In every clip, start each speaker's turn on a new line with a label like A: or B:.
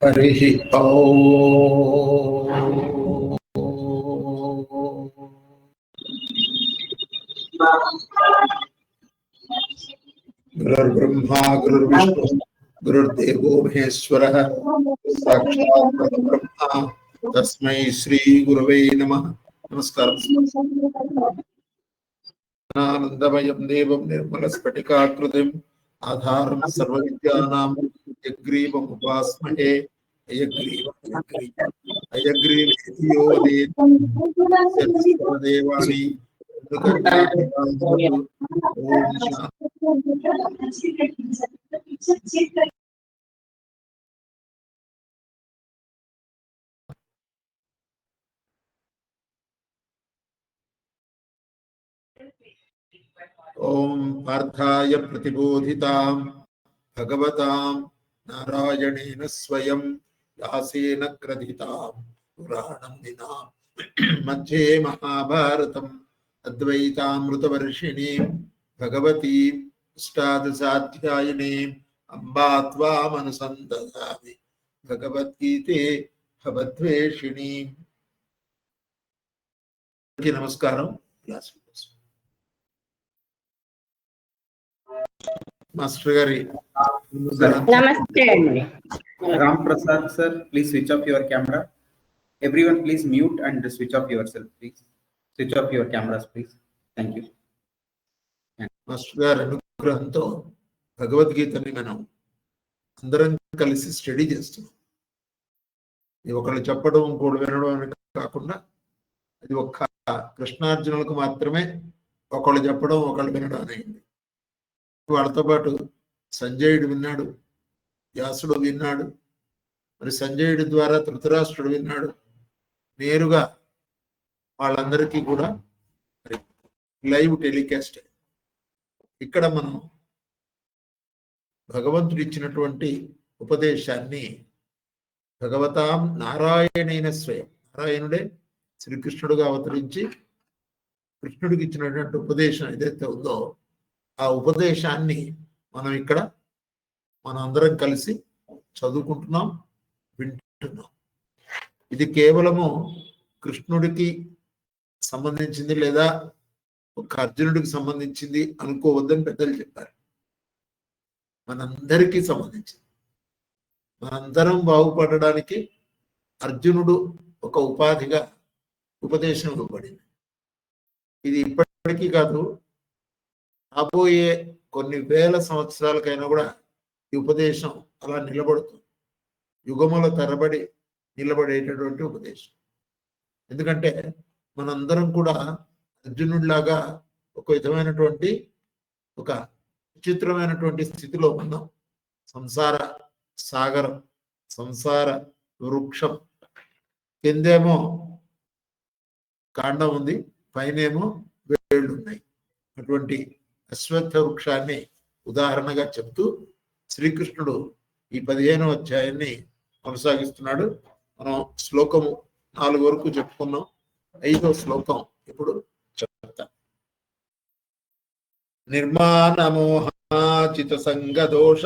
A: हरिः गुरुर्ब्रह्मा गुरुर्विष्णु गुरुर्देवो महेश्वरः साक्षात् परब्रह्म तस्मै श्री गुरवे नमः। नमस्कारः। आनंदमयं देवं निर्मलस्फटिकाकृतिम् आधारं सर्वविद्यानां हयग्रीवम् उपास्महे। हयग्रीवेति यो वदेत् सर्वदेवानि ओम ओम पार्थाय प्रतिबोधितां भगवतां नारायणेन स्वयं व्यासेन ग्रथितां पुराणं विना मध्ये महाभारतम् अद्वैतामृतवर्षिणीं भगवतीम् अष्टादशाध्यायिनीम् अम्बा त्वामनुसन्दधामि भगवद्गीते भवद्वेषिणीम्। नमस्कारं। మాస్టర్ గారి
B: నమస్తే అండి.
C: Ram Prasad sir, please switch off your camera. Everyone please mute and switch off yourself, please. Switch off your cameras, please. Thank you.
A: Master గారి అనుగ్రహంతో భగవద్గీతని మనం అందరం కలిసి స్టడీ చేస్తున్నాం. ఇది ఒకళ్ళు చెప్పడం ఇంకోటి వినడం అని కాకుండా అది ఒక్క కృష్ణార్జునులకు మాత్రమే ఒకళ్ళు చెప్పడం ఒకళ్ళు వినడం అనేది. వాళ్ళతో పాటు సంజయుడు విన్నాడు, వ్యాసుడు విన్నాడు, మరి సంజయుడి ద్వారా ధృతరాష్ట్రుడు విన్నాడు. నేరుగా వాళ్ళందరికీ కూడా లైవ్ టెలికాస్ట్. ఇక్కడ మనం భగవంతుడు ఇచ్చినటువంటి ఉపదేశాన్ని భగవతాం నారాయణైన స్వయం, నారాయణుడే శ్రీకృష్ణుడుగా అవతరించి కృష్ణుడికి ఇచ్చినటువంటి ఉపదేశం ఏదైతే ఉందో ఆ ఉపదేశాన్ని మనం ఇక్కడ అందరం కలిసి చదువుకుంటున్నాం, వింటున్నాం. ఇది కేవలము కృష్ణుడికి సంబంధించింది లేదా ఒక అర్జునుడికి సంబంధించింది అనుకోవద్దని పెద్దలు చెప్పారు. మనందరికీ సంబంధించింది. మనందరం బాగుపడడానికి అర్జునుడు ఒక ఉపాధిగా ఉపదేశం ఇవ్వబడింది. ఇది ఇప్పటికీ కాదు, రాబోయే కొన్ని వేల సంవత్సరాలకైనా కూడా ఈ ఉపదేశం అలా నిలబడుతుంది. యుగముల తరబడి నిలబడేటటువంటి ఉపదేశం. ఎందుకంటే మనందరం కూడా అర్జునుడిలాగా ఒక విధమైనటువంటి ఒక విచిత్రమైనటువంటి స్థితిలో ఉన్నాం. సంసార సాగరం, సంసార వృక్షం. కిందేమో కాండం ఉంది, పైనేమో వేళ్ళు ఉన్నాయి. అటువంటి అశ్వత్థ వృక్షాన్ని ఉదాహరణగా చెప్తూ శ్రీకృష్ణుడు ఈ 15వ అధ్యాయాన్ని కొనసాగిస్తున్నాడు. మనం శ్లోకము 4 వరకు చెప్పుకున్నాం. 5వ శ్లోకం ఇప్పుడు చెప్తా. నిర్మాణమోహాచిత సంగదోష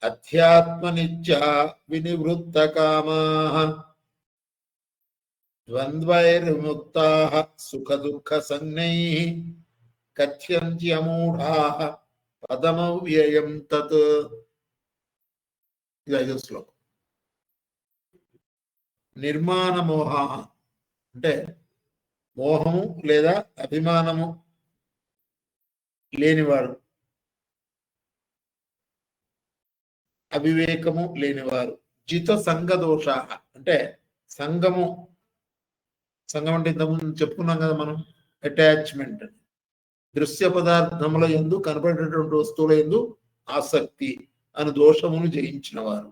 A: అధ్యాత్మనిత్య వినివృత్త కామాః ద్వంద్వైర్ముక్తాః సుఖ దుఃఖ సంజ్ఞైః కథ్యంత్యమూఢాః పదమవ్యయం తత్. ఇది 5వ శ్లోకం. నిర్మాణ మోహ అంటే మోహము లేదా అభిమానము లేనివారు, అవివేకము లేనివారు. జిత సంగదోష అంటే సంగం అంటే ఇంతకుముందు చెప్పుకున్నాం కదా మనం, అటాచ్మెంట్. దృశ్య పదార్థముల యందు, కనబడేటటువంటి వస్తువుల యందు ఆసక్తి అని దోషమును జయించిన వారు.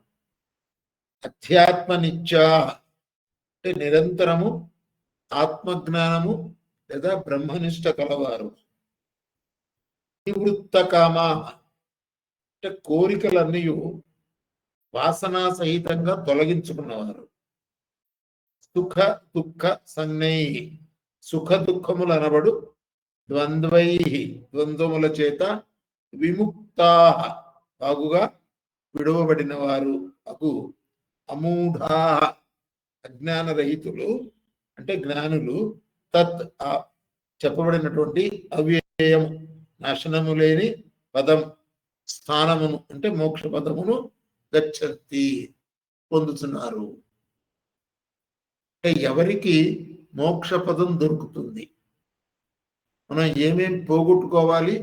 A: అధ్యాత్మ నిత్యా అంటే నిరంతరము ఆత్మజ్ఞానము లేదా బ్రహ్మనిష్ట కలవారు. నివృత్త కామా అంటే కోరికలన్నీ వాసనా సహితంగా తొలగించుకున్నవారు. సుఖ దుఃఖ సంజ్ఞై సుఖ దుఃఖములు అనబడు ద్వంద్వై ద్వంద్వముల చేత విముక్తా బాగుగా విడువబడిన వారు అగు అమూఢా అజ్ఞానరహితులు అంటే జ్ఞానులు తత్ చెప్పబడినటువంటి అవ్యయం నాశనము లేని పదం స్థానమును అంటే మోక్ష పదమును గచ్చంతి పొందుతున్నారు. అంటే ఎవరికి మోక్ష పదం దొరుకుతుంది, మనం ఏమేం పోగొట్టుకోవాలి,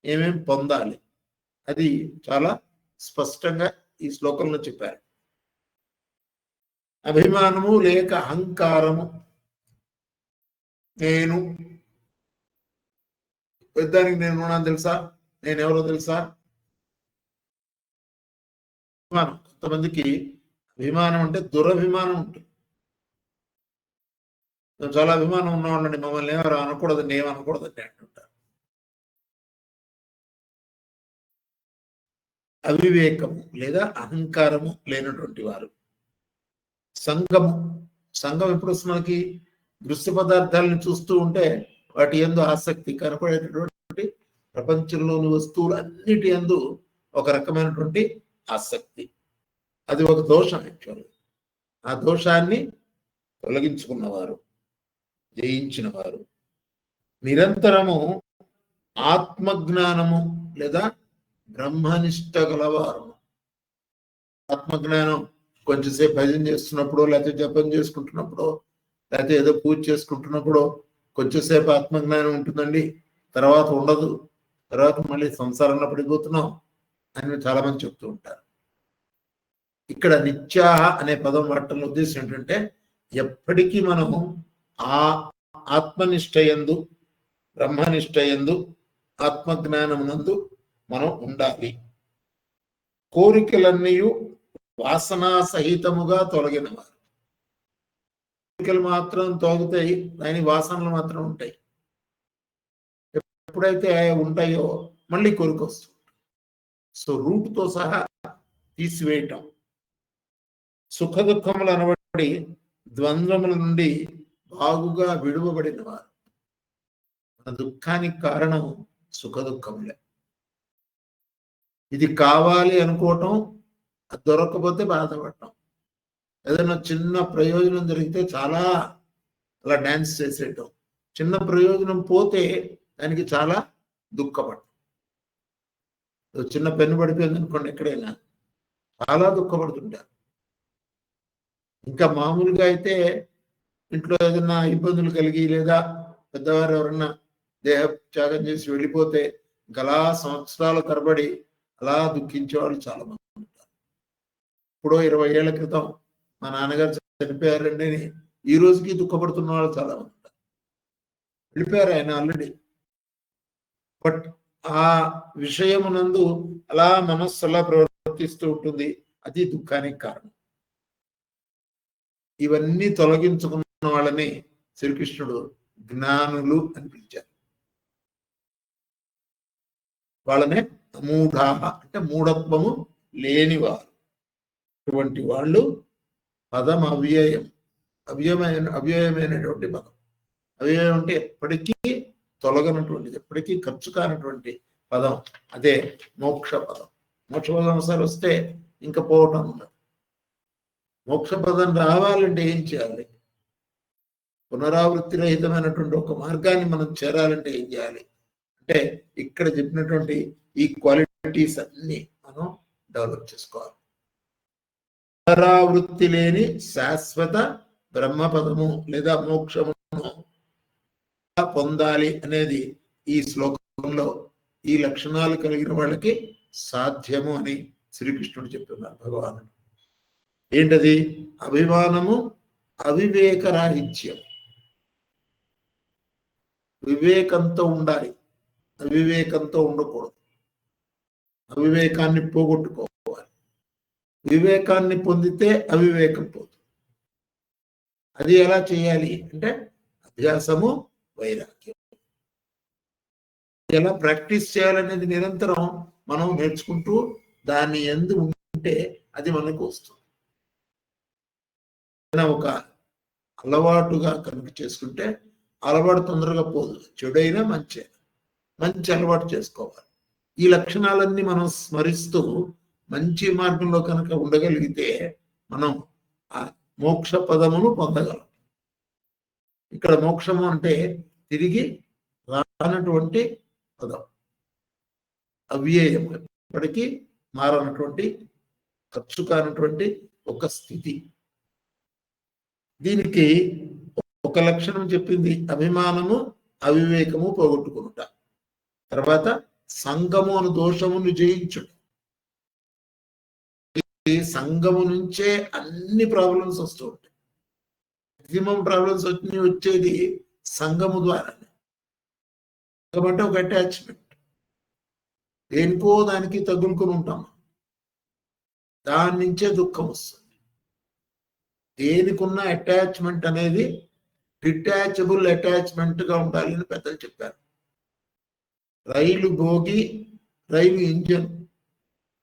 A: ఏమేం పొందాలి, అది చాలా స్పష్టంగా ఈ శ్లోకంలో చెప్పారు. అభిమానము లేక అహంకారము, నేను పెద్దానికి నేను ఉన్నాను తెలుసా, నేనెవరో తెలుసా, అభిమానం. కొంతమందికి అభిమానం అంటే దురభిమానం ఉంటుంది. చాలా అభిమానం ఉన్నవాళ్ళండి, మమ్మల్ని ఎవరు అనకూడదండి, ఏమనకూడదండి అంటుంటారు. అవివేకము లేదా అహంకారము లేనటువంటి వారు. సంఘము, సంఘం ఎప్పుడు వస్తుంది మనకి, దృశ్య పదార్థాలను చూస్తూ ఉంటే వాటి యందు ఆసక్తి, కనపడేటటువంటి ప్రపంచంలోని వస్తువులు అన్నిటి యందు ఒక రకమైనటువంటి ఆసక్తి, అది ఒక దోషం. యాక్చువల్ ఆ దోషాన్ని తొలగించుకున్నవారు, జయించిన వారు, నిరంతరము ఆత్మజ్ఞానము లేదా బ్రహ్మనిష్ట గలవారు. ఆత్మజ్ఞానం కొంచెంసేపు భజన చేస్తున్నప్పుడు, లేకపోతే జపం చేసుకుంటున్నప్పుడు, లేకపోతే ఏదో పూజ చేసుకుంటున్నప్పుడు కొంచెంసేపు ఆత్మజ్ఞానం ఉంటుందండి, తర్వాత ఉండదు, తర్వాత మళ్ళీ సంసారంలో పడిపోతున్నాం అని చాలా మంది చెప్తూ ఉంటారు. ఇక్కడ నిత్యాహ అనే పదం వాడటంలో ఉద్దేశం ఏంటంటే ఎప్పటికీ మనము ఆ ఆత్మనిష్టయందు, బ్రహ్మనిష్టయందు, ఆత్మజ్ఞానమునందు మనం ఉండాలి. కోరికలన్నీ వాసనా సహితముగా తొలగినవారు. కోరికలు మాత్రం తొలగుతాయి, దాని వాసనలు మాత్రం ఉంటాయి. ఎప్పుడైతే ఉంటాయో మళ్ళీ కోరిక వస్తుంది. సో రూట్తో సహా తీసివేయటం. సుఖ దుఃఖములు అనబడి ద్వంద్వముల నుండి బాగుగా విడువబడిన వారు. మన దుఃఖానికి కారణం సుఖ దుఃఖములే. ఇది కావాలి అనుకోవటం, అది దొరకకపోతే బాధపడటం. ఏదైనా చిన్న ప్రయోజనం జరిగితే చాలా అలా డ్యాన్స్ చేసేయటం, చిన్న ప్రయోజనం పోతే దానికి చాలా దుఃఖపడటం. చిన్న పెన్ను పడిపోయింది అనుకోండి, ఎక్కడైనా చాలా దుఃఖపడుతుంటారు. ఇంకా మామూలుగా అయితే ఇంట్లో ఏదైనా ఇబ్బందులు కలిగి లేదా పెద్దవారు ఎవరన్నా దేహ త్యాగం చేసి వెళ్ళిపోతే గలా సంవత్సరాల తరబడి అలా దుఃఖించే వాళ్ళు చాలా మంది ఉంటారు. ఇప్పుడు 20 ఏళ్ల క్రితం మా నాన్నగారు చనిపోయారండి అని ఈ రోజుకి దుఃఖపడుతున్న వాళ్ళు చాలా మంది ఉంటారు. వెళ్ళిపోయారు ఆయన ఆల్రెడీ, బట్ ఆ విషయమునందు అలా మనస్సు అలా ప్రవర్తిస్తూ ఉంటుంది, అది దుఃఖానికి కారణం. ఇవన్నీ తొలగించుకున్న వాళ్ళని శ్రీకృష్ణుడు జ్ఞానులు అని పిలిచారు. వాళ్ళనే అమూఢా అంటే మూఢత్వము లేనివారు. అటువంటి వాళ్ళు పదం అవ్యయం, అవ్యయమైనటువంటి పదం. అవ్యయం అంటే ఎప్పటికీ తొలగనటువంటిది, ఎప్పటికీ ఖర్చు కానటువంటి పదం, అదే మోక్ష పదం. మోక్ష పదం ఒకసారి వస్తే ఇంకా పోవటం ఉండదు. మోక్ష పదం రావాలంటే ఏం చేయాలి? పునరావృత్తి రహితమైనటువంటి ఒక మార్గాన్ని మనం చేరాలంటే ఏం చేయాలి అంటే ఇక్కడ చెప్పినటువంటి ఈ క్వాలిటీస్ అన్ని మనం డెవలప్ చేసుకోవాలి. పునరావృత్తి లేని శాశ్వత బ్రహ్మపదము లేదా మోక్షమును పొందాలి అనేది ఈ శ్లోకంలో ఈ లక్షణాలు కలిగిన వాళ్ళకి సాధ్యము అని శ్రీకృష్ణుడు చెప్తున్నారు. భగవానుడు ఏంటది? అభిమానము, అవివేకరాహిత్యం. వివేకంతో ఉండాలి, అవివేకంతో ఉండకూడదు. అవివేకాన్ని పోగొట్టుకోవాలి. వివేకాన్ని పొందితే అవివేకం పోతుంది. అది ఎలా చేయాలి అంటే అభ్యాసము, వైరాగ్యం. ఎలా ప్రాక్టీస్ చేయాలనేది నిరంతరం మనం నేర్చుకుంటూ దాన్ని ఎందు ఉంటే అది మనకు వస్తుంది. ఒక అలవాటుగా కనుక చేసుకుంటే అలవాటు తొందరగా పోదు. చెడైనా మంచి అలవాటు చేసుకోవాలి. ఈ లక్షణాలన్నీ మనం స్మరిస్తూ మంచి మార్గంలో కనుక ఉండగలిగితే మనం ఆ మోక్ష పదమును పొందగలం. ఇక్కడ మోక్షము అంటే తిరిగి రానటువంటి పదం, అవ్యయం, ఎప్పటికీ మారనటువంటి, ఖర్చు కానటువంటి ఒక స్థితి. దీనికి ఒక లక్షణం చెప్పింది, అభిమానము అవివేకము పోగొట్టుకునుట. తర్వాత సంగము అను దోషమును జయించుట. ఈ సంగము నుంచే అన్ని ప్రాబ్లమ్స్ వస్తూ ఉంటాయి. మాక్సిమం ప్రాబ్లమ్స్ వచ్చేది సంగము ద్వారా. కాబట్టి ఒక అటాచ్మెంట్, దేనికో దానికి తగులుకుని ఉంటాం, దాని నుంచే దుఃఖం వస్తుంది. దేనికున్న అటాచ్మెంట్ అనేది డిటాచబుల్ అటాచ్మెంట్ గా ఉండాలి అని పెద్దలు చెప్పారు. రైలు బోగి, రైలు ఇంజన్,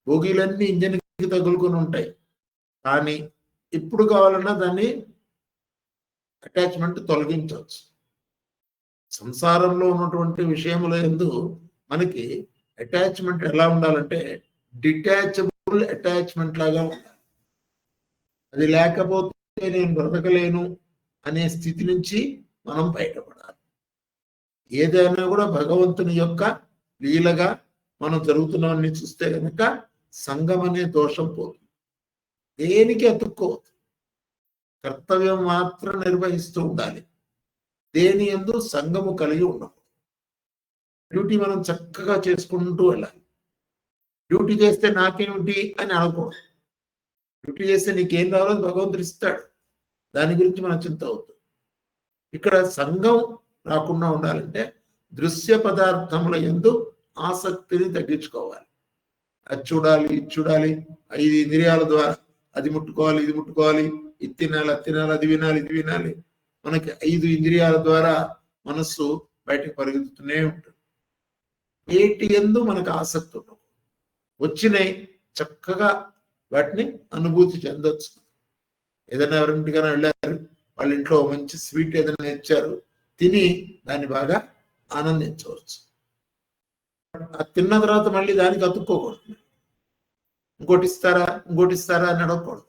A: బోగీలన్నీ ఇంజన్కి తగులుకొని ఉంటాయి, కానీ ఇప్పుడు కావాలన్నా దాన్ని అటాచ్మెంట్ తొలగించవచ్చు. సంసారంలో ఉన్నటువంటి విషయముల యందు మనకి అటాచ్మెంట్ ఎలా ఉండాలంటే డిటాచబుల్ అటాచ్మెంట్ లాగా ఉండాలి. అది లేకపోతే నేను బ్రతకలేను అనే స్థితి నుంచి మనం బయటపడాలి. ఏదైనా కూడా భగవంతుని యొక్క లీలగా మనం జరుగుతున్నవన్నీ చూస్తే కనుక సంగం అనే దోషం పోతుంది. దేనికి అతుక్కోవద్దు, కర్తవ్యం మాత్రం నిర్వహిస్తూ ఉండాలి. దేని యందు సంగము కలిగి ఉండకూడదు. డ్యూటీ మనం చక్కగా చేసుకుంటూ వెళ్ళాలి. డ్యూటీ చేస్తే నాకేమిటి అని అనకూడదు. డ్యూటీ చేస్తే నీకేం రావాలో భగవంతుడు ఇస్తాడు, దాని గురించి మనం చింత అవుతుంది. ఇక్కడ సంఘం రాకుండా ఉండాలంటే దృశ్య పదార్థముల యందు ఆసక్తిని తగ్గించుకోవాలి. అది చూడాలి, ఇది చూడాలి, 5 ఇంద్రియాల ద్వారా అది ముట్టుకోవాలి, ఇది ముట్టుకోవాలి, ఇది తినాలి, అది తినాలి, అది వినాలి, ఇది వినాలి. మనకి 5 ఇంద్రియాల ద్వారా మనస్సు బయటకు పరిగెత్తుతూనే ఉంటుంది. ఏటి యందు మనకు ఆసక్తి ఉండదు. వచ్చినాయి చక్కగా వాటిని అనుభూతి చెందొచ్చు. ఏదైనా ఎవరింటికైనా వెళ్ళారు, వాళ్ళ ఇంట్లో మంచి స్వీట్ ఏదైనా ఇచ్చారు, తిని దాన్ని బాగా ఆనందించవచ్చు. అది తిన్న తర్వాత మళ్ళీ దానికి అతుక్కోకూడదు. ఇంకోటి ఇస్తారా, ఇంకోటి ఇస్తారా అని అడగకూడదు.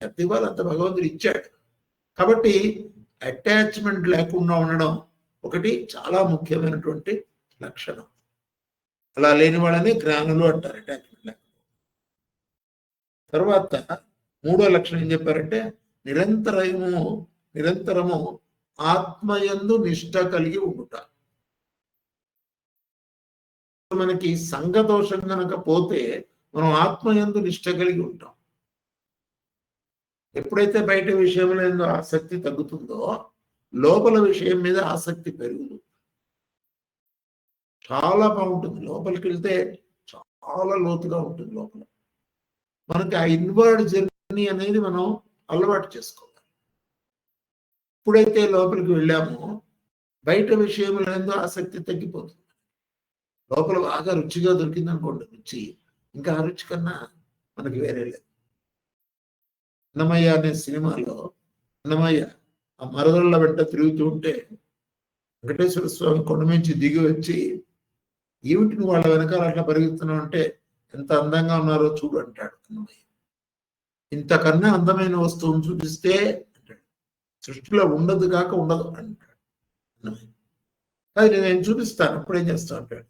A: ఎంత ఇవ్వాలి అంత భగవంతుడు ఇచ్చాడు. కాబట్టి అటాచ్మెంట్ లేకుండా ఉండడం ఒకటి చాలా ముఖ్యమైనటువంటి లక్షణం. అలా లేని వాళ్ళని జ్ఞానులు అంటారు, అటాచ్మెంట్ లేకుండా. తర్వాత 3వ లక్షణం ఏం చెప్పారంటే నిరంతరము ఆత్మయందు నిష్ట కలిగి ఉండుట. మనకి సంఘదోషం కనుక పోతే మనం ఆత్మయందు నిష్ట కలిగి ఉంటాం. ఎప్పుడైతే బయట విషయంలో ఆసక్తి తగ్గుతుందో లోపల విషయం మీద ఆసక్తి పెరుగుతుంది. చాలా బాగుంటుంది. లోపలికి వెళ్తే చాలా లోతుగా ఉంటుంది. లోపల మనకి ఆ ఇన్వర్డ్ జర్నీ అనేది మనం అలవాటు చేసుకోవాలి. ఎప్పుడైతే లోపలికి వెళ్ళామో బయట విషయంలో ఆసక్తి తగ్గిపోతుంది. లోపల బాగా రుచిగా దొరికింది అనుకోండి, రుచి ఇంకా ఆ రుచి కన్నా మనకి వేరే లేదు. అన్నమయ్య అనే సినిమాలో అన్నమయ్య ఆ మరదళ్ళ వెంట తిరుగుతూ ఉంటే వెంకటేశ్వర స్వామి కొండ నుంచి దిగి వచ్చి, ఏమిటి నువ్వు వాళ్ళ వెనకాల అట్లా పరిగెత్తున్నావు అంటే, ఎంత అందంగా ఉన్నారో చూడు అంటాడు అన్నమయ్య. ఇంతకన్నా అందమైన వస్తువును చూపిస్తే అంటాడు, సృష్టిలో ఉండదు కాక ఉండదు అంటాడు అన్నమయ్య. అది నేను చూపిస్తాను, అప్పుడేం చేస్తాను అంటాడు.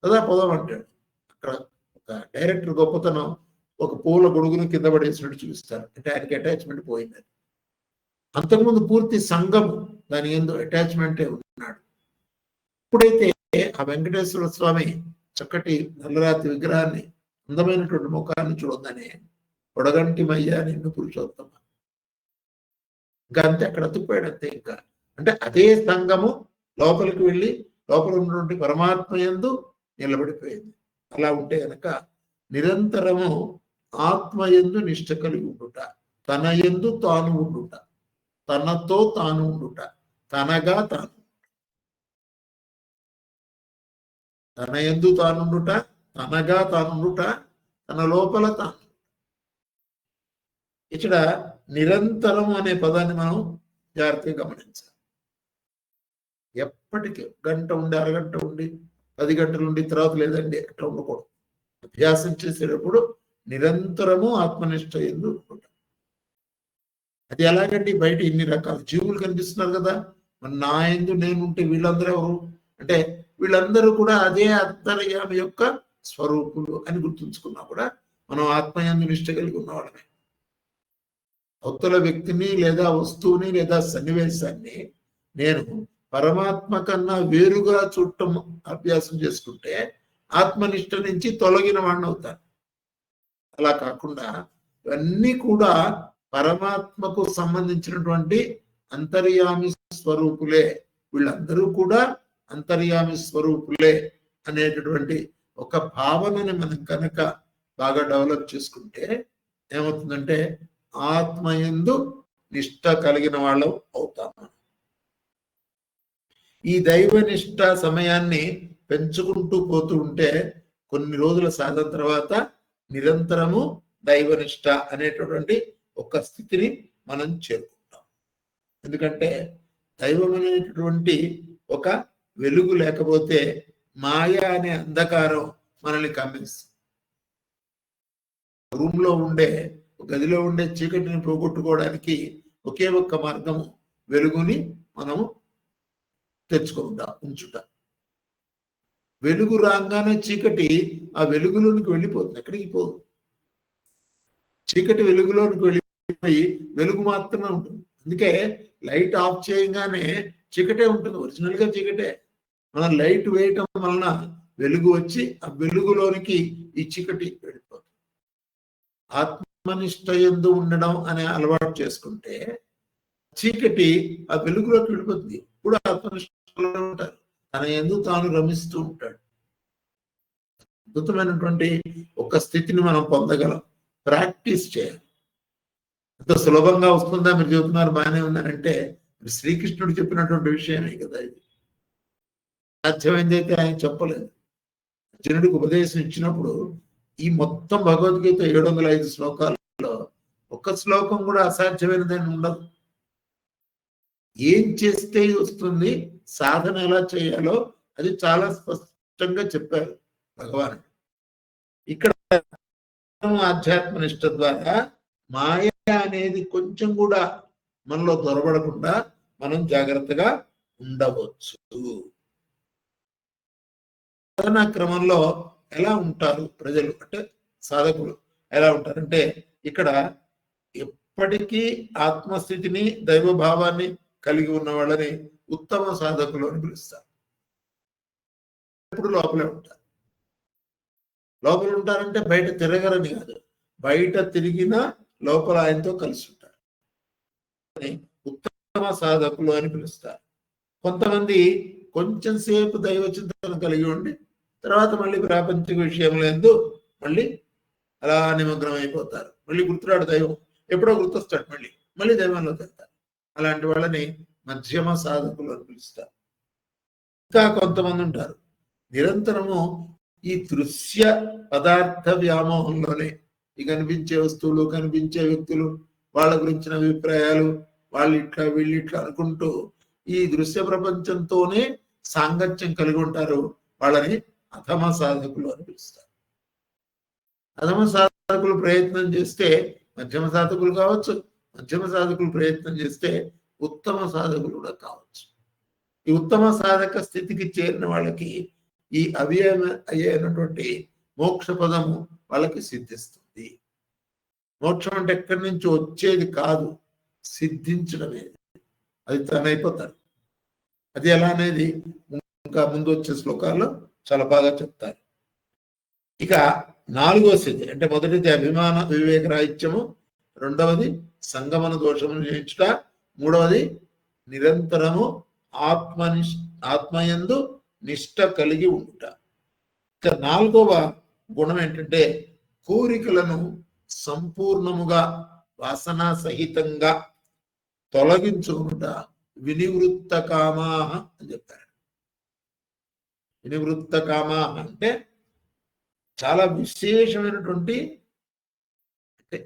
A: కదా పొదం అంటాడు. అక్కడ ఒక డైరెక్టర్ గొప్పతనం, ఒక పూల గొడుగును కింద పడేసినట్టు చూపిస్తారు. అంటే ఆయనకి అటాచ్మెంట్ పోయింది. అంతకుముందు పూర్తి సంఘము దాని ఎందు అటాచ్మెంటే ఉన్నాడు. ఇప్పుడైతే ఆ వెంకటేశ్వర స్వామి చక్కటి నల్లరాతి విగ్రహాన్ని, అందమైనటువంటి ముఖాన్ని చూడగానే పొడగంటి మయ్య నిన్ను పురుషోత్తమ, ఇంకా అంతే, అక్కడ అతుక్కుపోయాడు అంతే. ఇంకా అంటే అదే సంఘము లోపలికి వెళ్ళి లోపల ఉన్నటువంటి పరమాత్మ యందు నిలబడిపోయింది. అలా ఉంటే కనుక నిరంతరము ఆత్మయందు నిష్ట కలిగి ఉండుట, తన యందు తాను ఉండుట, తనతో తాను ఉండుట, తనగా తాను, తన యందు తానుండుట, తనగా తానుండుట, తన లోపల తాను. ఇక్కడ నిరంతరము అనే పదాన్ని మనం జాగ్రత్తగా గమనించాలి. ఎప్పటికీ గంట ఉండి, అరగంట ఉండి, 10 గంటలు ఉండి తర్వాత లేదండి అట్లా ఉండకూడదు. అభ్యాసం చేసేటప్పుడు నిరంతరము ఆత్మనిష్ట యందు ఉండుట. అది ఎలాగండి? బయట ఇన్ని రకాల జీవులు కనిపిస్తున్నారు కదా, మరి నా యందు నేనుంటే వీళ్ళందరూ ఎవరు అంటే వీళ్ళందరూ కూడా అదే అంతర్యామి యొక్క స్వరూపులు అని గుర్తుంచుకున్నా కూడా మనం ఆత్మయందు నిష్ట కలిగి ఉన్నవాళ్ళమే. అవతల వ్యక్తిని లేదా వస్తువుని లేదా సన్నివేశాన్ని నేను పరమాత్మ కన్నా వేరుగా చూడటం అభ్యాసం చేసుకుంటే ఆత్మనిష్ట నుంచి తొలగిన వాడిని అవుతాను. అలా కాకుండా ఇవన్నీ కూడా పరమాత్మకు సంబంధించినటువంటి అంతర్యామి స్వరూపులే, వీళ్ళందరూ కూడా అంతర్యామి స్వరూపులే అనేటటువంటి ఒక భావనని మనం కనుక బాగా డెవలప్ చేసుకుంటే ఏమవుతుందంటే ఆత్మయందు నిష్ట కలిగిన వాళ్ళం అవుతాము. ఈ దైవనిష్ట సమయాన్ని పెంచుకుంటూ పోతూ ఉంటే కొన్ని రోజుల సాధన తర్వాత నిరంతరము దైవనిష్ట అనేటటువంటి ఒక స్థితిని మనం చేరుకుంటాం. ఎందుకంటే దైవం అనేటటువంటి ఒక వెలుగు లేకపోతే మాయ అనే అంధకారం మనల్ని కమ్మేస్తుంది. రూమ్లో ఉండే గదిలో ఉండే చీకటిని పోగొట్టుకోవడానికి ఒకే ఒక్క మార్గము వెలుగుని మనము తెచ్చుకుంటాం, ఉంచుట. వెలుగు రాగానే చీకటి ఆ వెలుగులోనికి వెళ్ళిపోతుంది, ఎక్కడికి పోదు. చీకటి వెలుగులోనికి వెళ్ళిపోయి వెలుగు మాత్రమే ఉంటుంది. అందుకే లైట్ ఆఫ్ చేయగానే చీకటే ఉంటుంది, ఒరిజినల్ గా చీకటే. మనం లైట్ వేయటం వలన వెలుగు వచ్చి ఆ వెలుగులోనికి ఈ చీకటి వెళ్ళిపోతుంది. ఆత్మనిష్ట యందు ఉండడం అనే అలవాటు చేసుకుంటే చీకటి ఆ వెలుగులోకి వెళ్ళిపోతుంది. ఇప్పుడు ఆత్మనిష్టలో ఉంటారు, తన యందు తాను రమిస్తూ ఉంటాడు. అద్భుతమైనటువంటి ఒక స్థితిని మనం పొందగలం. ప్రాక్టీస్ చేయాలి. అంత సులభంగా వస్తుందా మీరు చెబుతున్నారు, బాగానే ఉన్నారంటే శ్రీకృష్ణుడు చెప్పినటువంటి విషయమే కదా ఇది. సాధ్యమైంది అయితే ఆయన చెప్పలేదు. అర్జునుడికి ఉపదేశం ఇచ్చినప్పుడు ఈ మొత్తం భగవద్గీత 705 శ్లోకాలలో ఒక్క శ్లోకం కూడా అసాధ్యమైనదని ఉండదు. ఏం చేస్తే వస్తుంది, సాధన ఎలా చేయాలో అది చాలా స్పష్టంగా చెప్పారు భగవానుడు. ఇక్కడ ఆధ్యాత్మ నిష్ట ద్వారా మాయ అనేది కొంచెం కూడా మనలో దొరబడకుండా మనం జాగ్రత్తగా ఉండవచ్చు. సాధనా క్రమంలో ఎలా ఉంటారు ప్రజలు అంటే సాధకులు ఎలా ఉంటారంటే ఇక్కడ ఎప్పటికీ ఆత్మస్థితిని దైవభావాన్ని కలిగి ఉన్న వాళ్ళని ఉత్తమ సాధకులు అని పిలుస్తారు. ఎప్పుడు లోపలే ఉంటారు. లోపల ఉంటారంటే బయట తిరగరని కాదు, బయట తిరిగినా లోపల ఆయనతో కలిసి ఉంటారు. ఉత్తమ సాధకులు అని పిలుస్తారు. కొంతమంది కొంచెం సేపు దైవ చింతన కలిగి ఉండి తర్వాత మళ్ళీ ప్రాపంచిక విషయంలో మళ్ళీ అలా నిమగ్నం అయిపోతారు. మళ్ళీ గుర్తురాడు దైవం, ఎప్పుడో గుర్తొస్తాడు, మళ్ళీ దైవంలో వెళ్తారు. అలాంటి వాళ్ళని మధ్యమ సాధకులు అని పిలుస్తారు. ఇంకా కొంతమంది ఉంటారు నిరంతరము ఈ దృశ్య పదార్థ వ్యామోహంలోనే, ఈ కనిపించే వస్తువులు, కనిపించే వ్యక్తులు, వాళ్ళ గురించిన అభిప్రాయాలు, వాళ్ళు ఇట్లా వీళ్ళు ఇట్లా అనుకుంటూ ఈ దృశ్య ప్రపంచంతోనే సాంగత్యం కలిగి ఉంటారు. వాళ్ళని అధమ సాధకులు అని పిలుస్తారు. అధమ సాధకులు ప్రయత్నం చేస్తే మధ్యమ సాధకులు కావచ్చు, మధ్యమ సాధకులు ప్రయత్నం చేస్తే ఉత్తమ సాధకులు కూడా కావచ్చు. ఈ ఉత్తమ సాధక స్థితికి చేరిన వాళ్ళకి ఈ అయ్యేటువంటి మోక్ష పదము వాళ్ళకి సిద్ధిస్తుంది. మోక్షం అంటే ఎక్కడి నుంచి వచ్చేది కాదు, సిద్ధించడమే. అది తనైపోతారు. అది ఎలా అనేది ఇంకా ముందు వచ్చే శ్లోకాల్లో చాలా బాగా చెప్తారు. ఇక 4వ స్థితి అంటే మొదటిది అభిమాన వివేక రాహిత్యము, రెండవది సంగమన దోషమును జయించుట, మూడవది నిరంతరము ఆత్మయందు నిష్ట కలిగి ఉండుట. ఇక 4వ గుణం ఏంటంటే కోరికలను సంపూర్ణముగా వాసనా సహితంగా తొలగించుకుంట వినివృత్త కామాహ అని చెప్పారు. వినివృత్త కామాహ అంటే చాలా విశేషమైనటువంటి, అంటే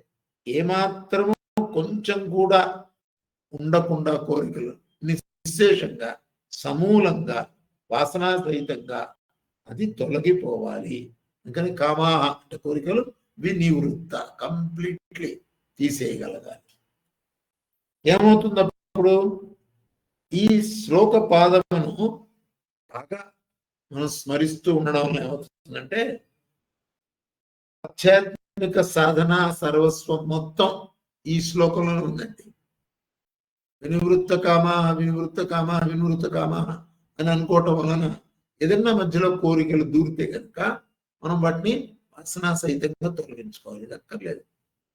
A: ఏమాత్రము కొంచెం కూడా ఉండకుండా కోరికలు నిశేషంగా సమూలంగా వాసనా సహితంగా అది తొలగిపోవాలి. అందుకని కామాహ అంటే కోరికలు వినివృత్త, కంప్లీట్లీ తీసేయగలగాలి. ఏమవుతుంది అప్పుడు? ఈ శ్లోక పాదమును బాగా మనం స్మరిస్తూ ఉండడం వల్ల ఏమవుతుందంటే ఆధ్యాత్మిక సాధన సర్వస్వం మొత్తం ఈ శ్లోకంలోనే ఉందండి. వినివృత్త కామ వినివృత్త కామ వినివృత్త కామ అని అనుకోవటం వలన ఏదన్నా మధ్యలో కోరికలు దూరితే కనుక మనం వాటిని వాసనా సహితంగా తొలగించుకోవాలి. అక్కర్లేదు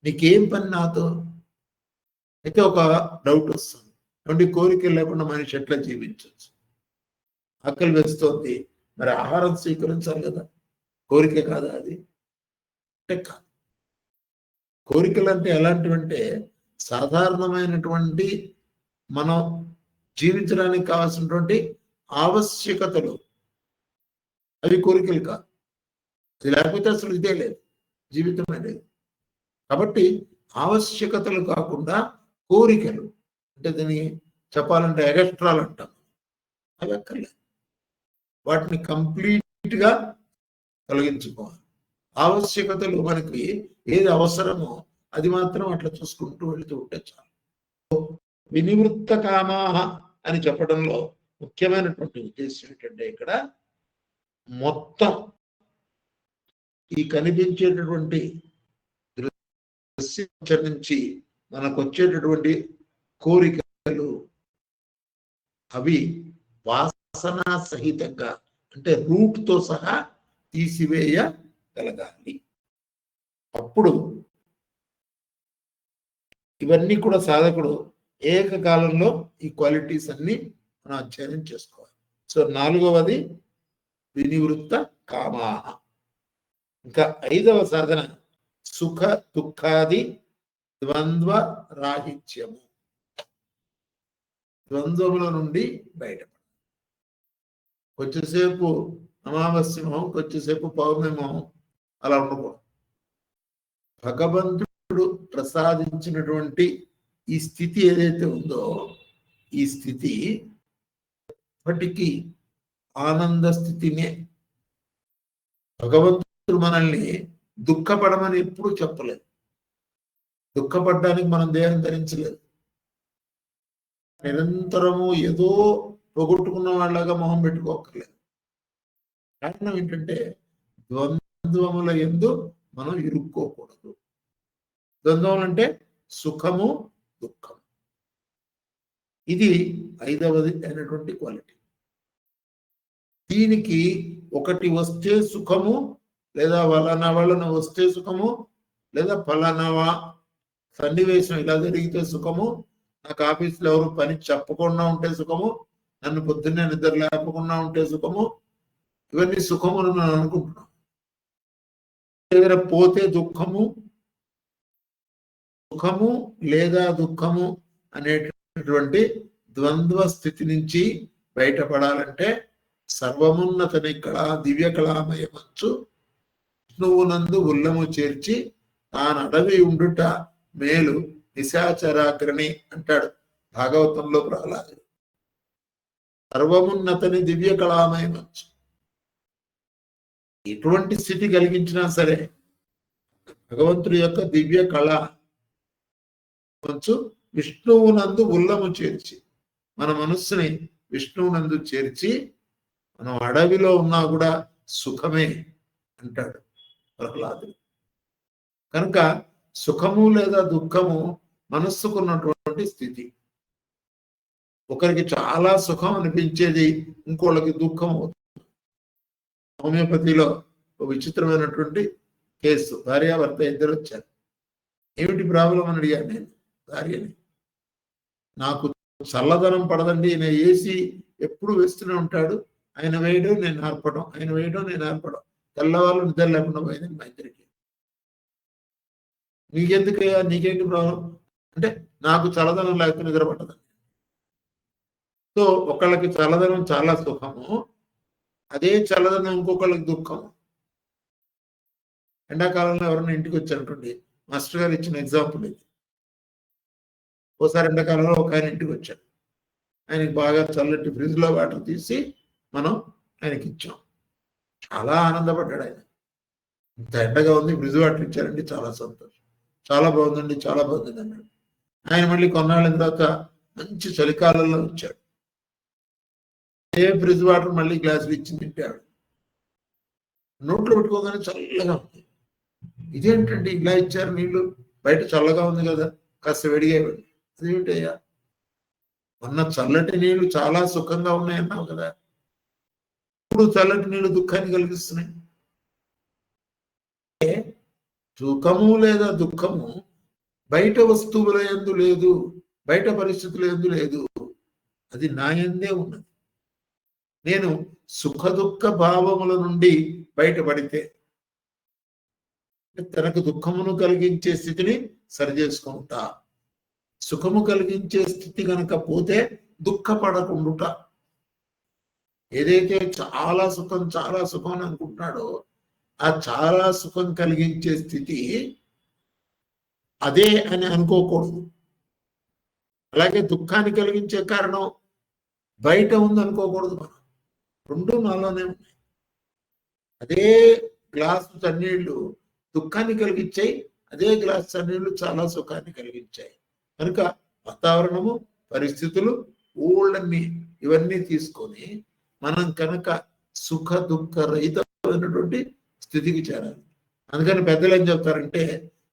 A: నీకేం పని నాతో. అయితే ఒక డౌట్ వస్తుంది, అంటే కోరికలు లేకుండా మనిషి ఎట్లా జీవించవచ్చు? ఆకలి వేస్తోంది, మరి ఆహారం స్వీకరించాలి కదా, కోరిక కాదా అది? అంటే కాదు. కోరికలు అంటే ఎలాంటివంటే సాధారణమైనటువంటి మనం జీవించడానికి కావాల్సినటువంటి ఆవశ్యకతలు, అవి కోరికలు కాదు. ఇది లేకపోతే అసలు ఇదే లేదు, జీవితమే లేదు. కాబట్టి ఆవశ్యకతలు కాకుండా కోరికలు, అంటే దీన్ని చెప్పాలంటే ఎగస్ట్రాలు అంటాం, అవి అక్కర్లేదు. వాటిని కంప్లీట్గా తొలగించుకోవాలి. ఆవశ్యకతలు మనకి ఏది అవసరమో అది మాత్రం అట్లా చూసుకుంటూ వెళుతూ ఉంటే చాలు. వినివృత్త కామాహ అని చెప్పడంలో ముఖ్యమైనటువంటి ఉద్దేశం ఏంటంటే ఇక్కడ మొత్తం ఈ కనిపించేటటువంటి దృశ్యం నుంచి మనకు వచ్చేటటువంటి కోరికలు అవి వాసన సహితంగా, అంటే రూట్ తో సహా తీసివేయగలగాలి. అప్పుడు ఇవన్నీ కూడా సాధకుడు ఏకకాలంలో ఈ క్వాలిటీస్ అన్ని మనం అధ్యయనం చేసుకోవాలి. సో 4వది వినివృత్త కామాహ. ఇంకా 5వ సాధన సుఖ దుఃఖాది ద్వంద్వ రాహిత్యము. ద్వంద్వముల నుండి బయటపడ. కొంచెంసేపు అమావాస్య మొహం, కొంచెంసేపు పౌర్ణమి మొహం, అలా ఉండకూడదు. భగవంతుడు ప్రసాదించినటువంటి ఈ స్థితి ఏదైతే ఉందో, ఈ స్థితి ఎప్పటికీ ఆనంద స్థితినే. భగవంతుడు మనల్ని దుఃఖపడమని ఎప్పుడూ చెప్పలేదు. దుఃఖపడడానికి మనం దేహం ధరించలేదు. నిరంతరము ఏదో పొగొట్టుకున్న వాళ్ళగా మొహం పెట్టుకోకర్లేదు. కారణం ఏంటంటే ద్వంద్వముల యందు మనం ఇరుక్కోకూడదు. ద్వంద్వములు అంటే సుఖము దుఃఖం. ఇది 5వది అయినటువంటి క్వాలిటీ. దీనికి ఒకటి వస్తే సుఖము, లేదా వలన వస్తే సుఖము, లేదా ఫలానా సన్నివేశం ఇలా జరిగితే సుఖము, నాకు ఆఫీస్లో ఎవరు పని చెప్పకుండా ఉంటే సుఖము, నన్ను పొద్దున్నే నిద్ర లేపకుండా ఉంటే సుఖము, ఇవన్నీ సుఖములు మనం అనుకుంటున్నాం. ఏదైనా పోతే దుఃఖము, సుఖము లేదా దుఃఖము అనేటటువంటి ద్వంద్వ స్థితి నుంచి బయటపడాలంటే సర్వమున్నతని కళా దివ్య కళామయమంచు విష్ణువునందు ఉల్లము చేర్చి తాను అడవి ఉండుట మేలు నిశాచరాగ్రణి అంటాడు భాగవతంలో ప్రహ్లాదుడు. సర్వమున్నతని దివ్య కళామయమంచు. ఎటువంటి స్థితి కలిగించినా సరే భగవంతుడి యొక్క దివ్య కళ మంచు విష్ణువునందు ఉల్లము చేర్చి, మన మనస్సుని విష్ణువునందు చేర్చి మనం అడవిలో ఉన్నా కూడా సుఖమే అంటాడు ప్రహ్లాదుడు. కనుక సుఖము లేదా దుఃఖము మనస్సుకున్నటువంటి స్థితి. ఒకరికి చాలా సుఖం అనిపించేది ఇంకోళ్ళకి దుఃఖం అవుతుంది. హోమియోపతిలో ఒక విచిత్రమైనటువంటి కేసు. భార్యాభర్త ఇద్దరు వచ్చారు. ఏమిటి ప్రాబ్లం అని అడిగాను నేను భార్యని. నాకు చల్లదనం పడదండి, ఈయన ఏసీ ఎప్పుడు వేస్తూనే ఉంటాడు, ఆయన వేయడం నేను ఆర్పడం, ఆయన వేయడం నేను ఆర్పడం, తెల్లవాళ్ళు నిద్ర లేకుండా పోయింది మా ఇద్దరికి. నీకెందుకయ్యా, నీకేంటి ప్రాబ్లం అంటే నాకు చల్లదనం లేకపోతే నిద్ర పట్టదండి. సో ఒకళ్ళకి చల్లదనం చాలా సుఖము, అదే చల్లదనం ఇంకొకళ్ళకి దుఃఖము. ఎండాకాలంలో ఎవరైనా ఇంటికి వచ్చారనుకోండి, మాస్టర్ గారు ఇచ్చిన ఎగ్జాంపుల్ ఇది. ఓసారి ఎండాకాలంలో ఒక ఆయన ఇంటికి వచ్చాడు. ఆయనకి బాగా చల్లటి ఫ్రిడ్జ్లో వాటర్ తీసి మనం ఆయనకి ఇచ్చాం. చాలా ఆనందపడ్డాడు ఆయన. ఇంత ఎండగా ఉంది, ఫ్రిడ్జ్ వాటర్ ఇచ్చారండి, చాలా సంతోషం, చాలా బాగుందండి, చాలా బాగుంది అన్నాడు. ఆయన మళ్ళీ కొన్నాళ్ళ తర్వాత మంచి చలికాలంలో వచ్చాడు, ఏ ఫ్రిడ్జ్ వాటర్ మళ్ళీ గ్లాసులు ఇచ్చి తింటాడు. నోట్లో పెట్టుకోగానే చల్లగా ఉంది. ఇదేంటండి ఇలా ఇచ్చారు నీళ్లు, బయట చల్లగా ఉంది కదా, కాస్త వేడిగా అదేమిటయ్యా, మొన్న చల్లటి నీళ్లు చాలా సుఖంగా ఉన్నాయన్నావు కదా, ఇప్పుడు చల్లటి నీళ్లు దుఃఖాన్ని కలిగిస్తున్నాయి. సుఖము లేదా దుఃఖము బయట వస్తువుల యందు లేదు, బయట పరిస్థితుల యందు లేదు, అది నా యందే ఉన్నది. నేను సుఖ దుఃఖ భావముల నుండి బయటపడితే తనకు దుఃఖమును కలిగించే స్థితిని సరిచేసుకుంటా, సుఖము కలిగించే స్థితి కనుక పోతే దుఃఖపడకుండుట. ఏదైతే చాలా సుఖం అని అనుకుంటున్నాడో ఆ చాలా సుఖం కలిగించే స్థితి అదే అని అనుకోకూడదు. అలాగే దుఃఖాన్ని కలిగించే కారణం బయట ఉంది అనుకోకూడదు. మనం రెండు నాలోనే ఉన్నాయి. అదే గ్లాసు చన్నీళ్లు దుఃఖాన్ని కలిగించాయి, అదే గ్లాసు చన్నీళ్లు చాలా సుఖాన్ని కలిగించాయి. కనుక వాతావరణము, పరిస్థితులు, ఊళ్ళన్నీ ఇవన్నీ తీసుకొని మనం కనుక సుఖ దుఃఖ రహితమైనటువంటి స్థితికి చేరాలి. అందుకని పెద్దలు ఏం చెప్తారంటే,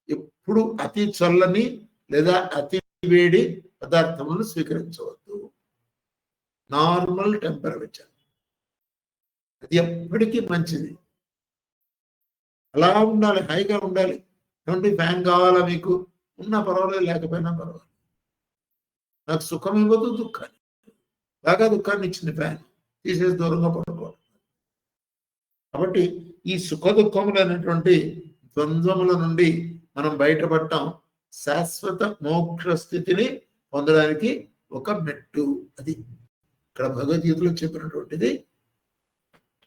A: ఎప్పుడు అతి చల్లని లేదా అతి వేడి పదార్థములను స్వీకరించవద్దు. నార్మల్ టెంపరేచర్, అది ఎప్పటికీ మంచిది. అలా ఉండాలి, హాయిగా ఉండాలి. ఏమంటే ఫ్యాన్ కావాలా మీకు, ఉన్నా పర్వాలేదు, లేకపోయినా పర్వాలేదు. నాకు సుఖం ఇవ్వదు దుఃఖాన్ని, బాగా దుఃఖాన్ని ఇచ్చింది ఫ్యాన్, తీసేసి దూరంగా పడుకోవాలి. కాబట్టి ఈ సుఖ దుఃఖములు అనేటువంటి ద్వంద్వముల నుండి మనం బయటపడటం శాశ్వత మోక్ష స్థితిని పొందడానికి ఒక మెట్టు. అది ఇక్కడ భగవద్గీతలో చెప్పినటువంటిది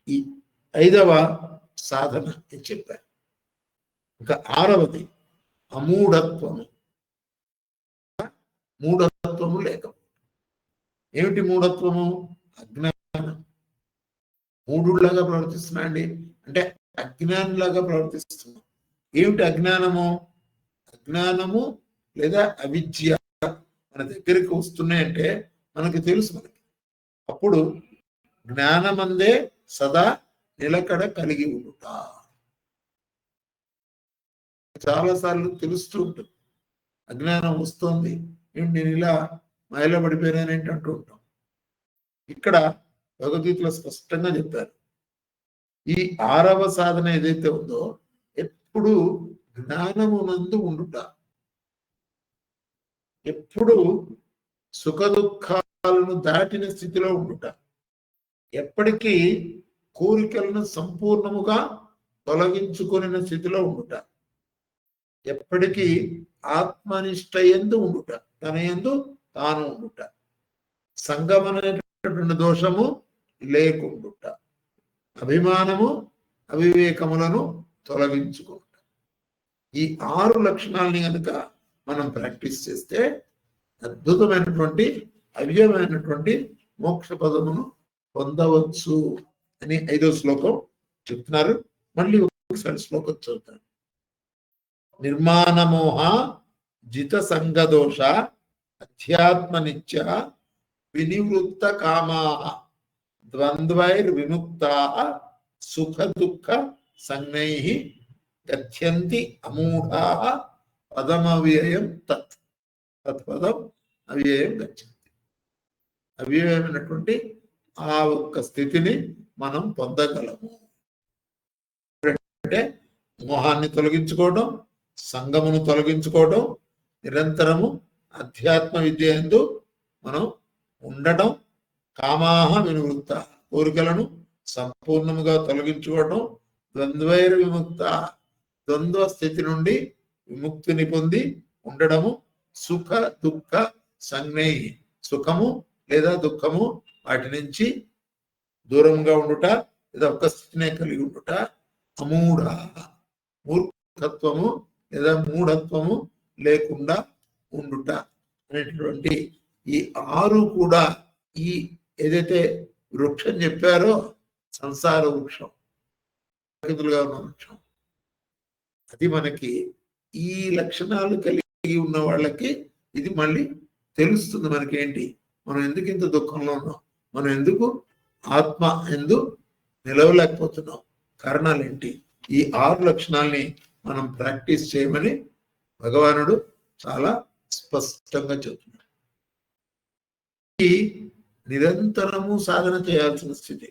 A: ఈ 5వ సాధన అని చెప్పారు. ఇంకా 6వది అమూఢత్వము. మూఢత్వము లేకపోవడం. ఏమిటి మూఢత్వము? అజ్ఞానం. మూఢుల్లాగా ప్రవర్తిస్తున్నా అండి అంటే అజ్ఞానంలాగా ప్రవర్తిస్తున్నాం. ఏమిటి అజ్ఞానము? అజ్ఞానము లేదా అవిద్య మన దగ్గరికి వస్తున్నాయంటే మనకు తెలుసు. మనకి అప్పుడు జ్ఞానమందే సదా నిలకడ కలిగి ఉండుట. చాలాసార్లు తెలుస్తూ ఉంటుంది, అజ్ఞానం వస్తుంది, ఏమిటి నేను ఇలా మాయలో పడిపోయినానేంటి అంటూ ఉంటాం. ఇక్కడ భగవద్గీతలో స్పష్టంగా చెప్పారు, ఈ 6వ సాధన ఏదైతే ఉందో ఎప్పుడు జ్ఞానమునందు ఉండుట, ఎప్పుడు సుఖ దుఃఖాలను దాటిన స్థితిలో ఉండుట, ఎప్పటికీ కోరికలను సంపూర్ణముగా తొలగించుకొనిన స్థితిలో ఉండుట, ఎప్పటికీ ఆత్మనిష్ట యందు ఉండుట, తన యందు తాను ఉండుట, సంగమనేటువంటి దోషము లేకుండుట, అభిమానము అవివేకములను తొలగించుకుంట. ఈ 6 లక్షణాలని కనుక మనం ప్రాక్టీస్ చేస్తే అద్భుతమైనటువంటి అవ్యయమైనటువంటి మోక్ష పదమును పొందవచ్చు అని 5వ శ్లోకం చెప్తున్నారు. మళ్ళీ ఒకసారి శ్లోకం చదువుతారు. నిర్మాణమోహ జిత సంగదోష అధ్యాత్మ నిత్య వినివృత్త కామా ద్వంద్వైర్విముక్తా సుఖ దుఃఖ సంజ్ఞైః గచ్చంతి అమూఢా పదమవ్యయం తత్ తత్పదం అవ్యయం గచ్చంతి. అవ్యయమైనటువంటి ఆ ఒక్క స్థితిని మనం పొందగలము. అంటే మోహాన్ని తొలగించుకోవడం, సంగమును తొలగించుకోవడం, నిరంతరము అధ్యాత్మ విద్య యందు మనం ఉండడం, కామాహ వినివృత్త కోరికలను సంపూర్ణముగా తొలగించుకోవడం, ద్వంద్వైర్ విముక్త ద్వంద్వ స్థితి నుండి విముక్తిని పొంది ఉండడము, సుఖ దుఃఖ సంజ్ఞై సుఖము లేదా దుఃఖము వాటి నుంచి దూరంగా ఉండుట లేదా ఒక స్థితినే కలిగి ఉండుట, అమూఢ మూర్ఖత్వము లేదా మూఢత్వము లేకుండా ఉండుట అనేటువంటి ఈ 6 కూడా ఈ ఏదైతే వృక్షం చెప్పారో సంసార వృక్షం, ఎదురుగా ఉన్న వృక్షం, అది మనకి ఈ లక్షణాలు కలిగి ఉన్న వాళ్ళకి ఇది మళ్ళీ తెలుస్తుంది. మనకి ఏంటి, మనం ఎందుకు ఇంత దుఃఖంలో ఉన్నాం, మనం ఎందుకు ఆత్మ ఎందు నిలవలేకపోతున్నాం, కారణాలు ఏంటి, ఈ 6 లక్షణాలని మనం ప్రాక్టీస్ చేయమని భగవానుడు చాలా స్పష్టంగా చెబుతున్నాడు. ఈ నిరంతరము సాధన చేయాల్సిన స్థితి,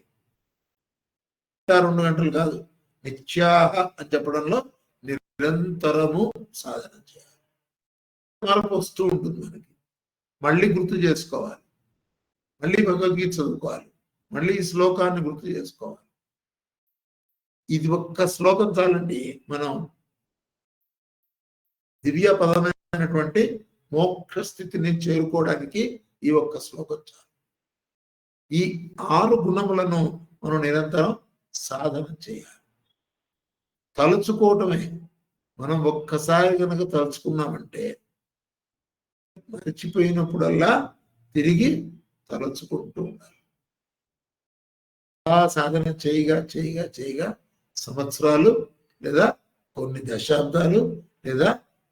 A: 2 గంటలు కాదు, నిత్యాహ అని చెప్పడంలో నిరంతరము సాధన చేయాలి. మార్పు వస్తూ ఉంటుంది మనకి, మళ్ళీ గుర్తు చేసుకోవాలి, మళ్ళీ భగవద్గీత చదువుకోవాలి, మళ్ళీ ఈ శ్లోకాన్ని గుర్తు చేసుకోవాలి. ఇది ఒక్క శ్లోకం చాలండి మనం దివ్య పదమైనటువంటి మోక్ష స్థితిని చేరుకోవడానికి. ఈ ఒక్క శ్లోకం చాలు. ఈ 6 గుణములను మనం నిరంతరం సాధన చేయాలి. తలుచుకోవటమే, మనం ఒక్కసారి కనుక తలుచుకున్నామంటే మర్చిపోయినప్పుడల్లా తిరిగి తలుచుకుంటూ ఉండాలి. ఆ సాధన చేయగా చేయగా చేయగా సంవత్సరాలు లేదా కొన్ని దశాబ్దాలు లేదా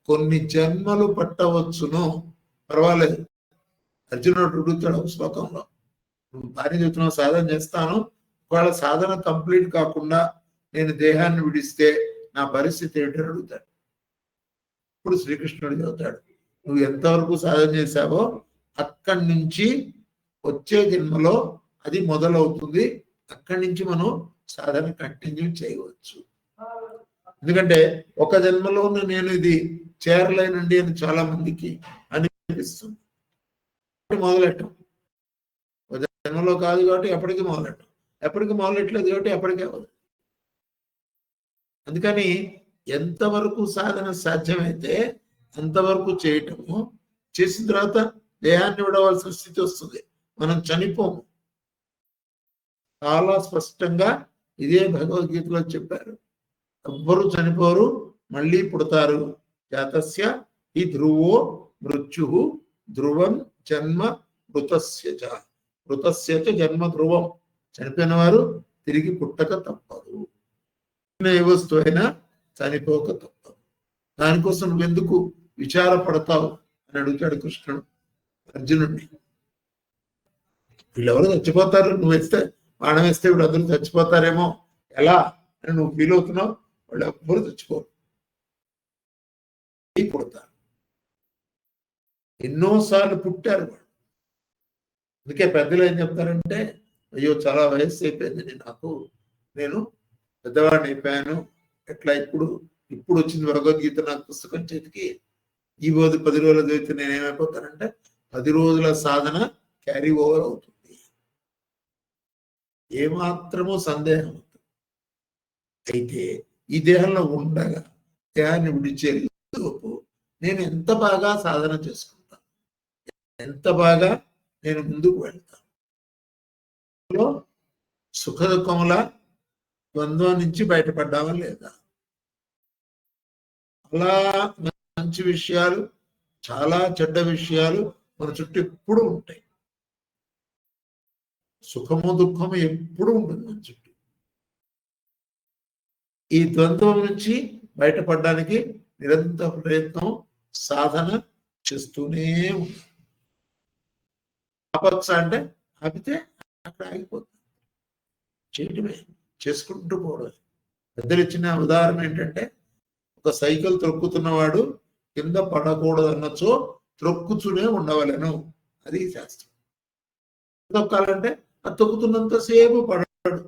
A: కొన్ని జన్మలు పట్టవచ్చును, పర్వాలేదు. అర్జునుడు అడుగుతాడు ఒక శ్లోకంలో, నువ్వు భార్య చెప్తున్నావు సాధన చేస్తాను, ఒకవేళ సాధన కంప్లీట్ కాకుండా నేను దేహాన్ని విడిస్తే నా పరిస్థితి ఏంటని అడుగుతాడు. ఇప్పుడు శ్రీకృష్ణుడు చెబుతాడు, నువ్వు ఎంతవరకు సాధన చేశావో అక్కడి నుంచి వచ్చే జన్మలో అది మొదలవుతుంది, అక్కడి నుంచి మనం సాధన కంటిన్యూ చేయవచ్చు. ఎందుకంటే ఒక జన్మలో నేను ఇది చేరలేనండి అని చాలా మందికి అనిపిస్తుంది. మొదలెట్టం, ఒక జన్మలో కాదు కాబట్టి ఎప్పటికీ మొదలెట్టం, ఎప్పటికీ మొదలెట్టలేదు కాబట్టి ఎప్పటికీ అవ్వదు. అందుకని ఎంతవరకు సాధన సాధ్యమైతే అంతవరకు చేయటము, చేసిన తర్వాత దేహాన్ని విడవలసిన స్థితి వస్తుంది, మనం చనిపోము. చాలా స్పష్టంగా ఇదే భగవద్గీతలో చెప్పారు, ఎవ్వరు చనిపోరు, మళ్ళీ పుడతారు. జాతస్య ఈ ధ్రువో మృత్యు ధ్రువం జన్మ మృతస్య చ, మృతస్య చ జన్మ ధ్రువం, చనిపోయిన వారు తిరిగి పుట్టక తప్పదు. ఏ వస్తువు అయినా చనిపోక తప్పదు. దానికోసం నువ్వెందుకు విచారపడతావు అని అడుగుతాడు కృష్ణుడు అర్జునుడిని. వీళ్ళెవరు చచ్చిపోతారు, నువ్వు వేస్తే బాణం వేస్తే వీళ్ళందరూ చచ్చిపోతారేమో ఎలా అని నువ్వు ఫీల్ అవుతున్నావు, వాళ్ళు ఎవ్వరు చచ్చిపోరు, పుడతారు. ఎన్నోసార్లు పుట్టారు వాళ్ళు. అందుకే పెద్దలు ఏం చెప్తారంటే, అయ్యో చాలా వయస్సు అయిపోయింది నాకు, నేను పెద్దవాడిని అయిపోయాను, ఎట్లా ఇప్పుడు వచ్చింది భగవద్గీత నాకు పుస్తకం చేతికి, ఈ 10 రోజులు చదివితే నేనేమైపోతానంటే 10 రోజుల సాధన క్యారీ ఓవర్ అవుతుంది. ఏమాత్రమూ సందేహం అవుతుంది. అయితే ఈ దేహంలో ఉండగా దేహాన్ని విడిచే లోపు నేను ఎంత బాగా సాధన చేసుకుంటాను, ఎంత బాగా నేను ముందుకు వెళ్తాను. సుఖ దుఃఖముల ద్వంద్వం నుంచి బయటపడ్డావా లేదా? అలా మంచి విషయాలు, చాలా చెడ్డ విషయాలు మన చుట్టూ ఎప్పుడు ఉంటాయి. సుఖము దుఃఖము ఎప్పుడు ఉంటుంది మన చుట్టూ. ఈ ద్వంద్వం నుంచి బయటపడడానికి నిరంతర ప్రయత్నం, సాధన చేస్తూనే ఉంది. ఆపచ్చ అంటే ఆపితే అక్కడ ఆగిపోతుంది, చేయటమే, చేసుకుంటూ పోవడం. పెద్దలు ఇచ్చిన ఉదాహరణ ఏంటంటే, ఒక సైకిల్ తొక్కుతున్నవాడు కింద పడకూడదు అన్నచో త్రొక్కుతూనే ఉండవలను, అది శాస్త్రం. తొక్కాలంటే అది తొక్కుతున్నంతసేపు పడడు,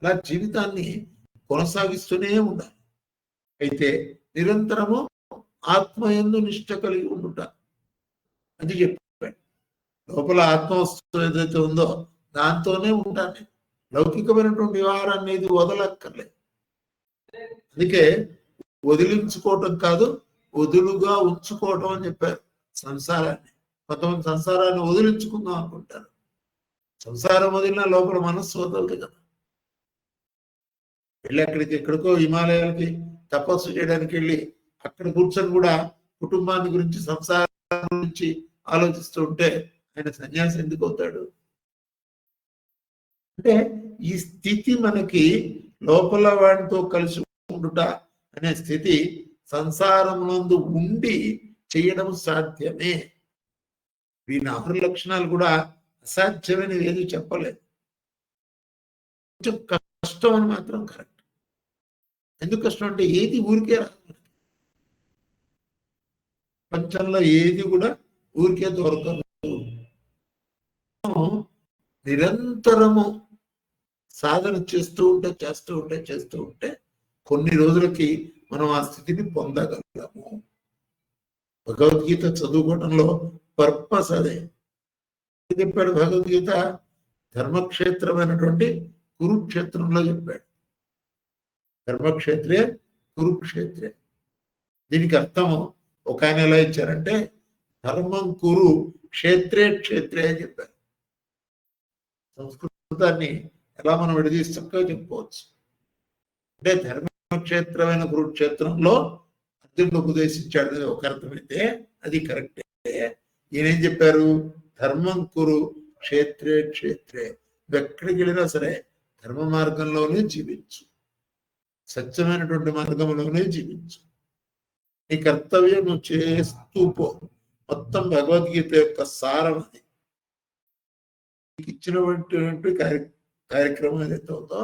A: అలా జీవితాన్ని కొనసాగిస్తూనే ఉండాలి. అయితే నిరంతరము ఆత్మయందు నిష్ట కలిగి ఉండుట, అది చెప్పాడు. లోపల ఆత్మ వస్తువు ఏదైతే ఉందో దాంతోనే ఉంటాను. లౌకికమైనటువంటి వ్యవహారం అనేది వదలక్కర్లేదు. అందుకే వదిలించుకోవటం కాదు, వదులుగా ఉంచుకోవటం అని చెప్పారు సంసారాన్ని. కొంతమంది సంసారాన్ని వదిలించుకుందాం అనుకుంటారు. సంసారం వదిలినా లోపల మనస్సు వదలదు కదా. వెళ్ళి అక్కడికి ఎక్కడికో హిమాలయాలకి తపస్సు చేయడానికి వెళ్ళి అక్కడ కూర్చొని కూడా కుటుంబాన్ని గురించి, సంసారం గురించి ఆలోచిస్తూ ఉంటే ఆయన సన్యాసి ఎందుకు అవుతాడు? అంటే ఈ స్థితి మనకి లోపల వాడితో కలిసి ఉండుట అనే స్థితి సంసారమునందు ఉండి చేయడం సాధ్యమే. వీని 6 లక్షణాలు కూడా అసాధ్యమని ఏది చెప్పలేదు. కొంచెం కష్టం అని మాత్రం కరెక్ట్. ఎందుకు కష్టం అంటే ఏది ఊరికే రాదు. ప్రపంచంలో ఏది కూడా ఊరికే దొరకదు. నిరంతరము సాధన చేస్తూ ఉంటే కొన్ని రోజులకి మనం ఆ స్థితిని పొందగలము. భగవద్గీత చదువుకోవడంలో పర్పస్ అదే. చెప్పాడు భగవద్గీత ధర్మక్షేత్రమైనటువంటి కురుక్షేత్రంలో చెప్పాడు. ధర్మక్షేత్రే కురుక్షేత్రే. దీనికి అర్థం ఒక ఆయన ఎలా ఇచ్చారంటే ధర్మం కురు క్షేత్రే క్షేత్రే అని చెప్పారు. సంస్కృతాన్ని ఎలా మనం విడదీసి చక్కగా చెప్పుకోవచ్చు. అంటే ధర్మక్షేత్రమైన కురుక్షేత్రంలో అర్జునుడు ఉపదేశించాడు అనేది ఒక అర్థమైతే అది కరెక్టే. ఈయనేం చెప్పారు? ధర్మం కురు క్షేత్రే క్షేత్రే. ఎక్కడికి వెళ్ళినా సరే ధర్మ మార్గంలోనే జీవించు, సత్యమైనటువంటి మార్గంలోనే జీవించు. నీ కర్తవ్యం నువ్వు చేస్తూ పో. మొత్తం భగవద్గీత యొక్క సారం అది. ఇచ్చినటువంటి కార్యక్రమం ఏదైతే ఉందో,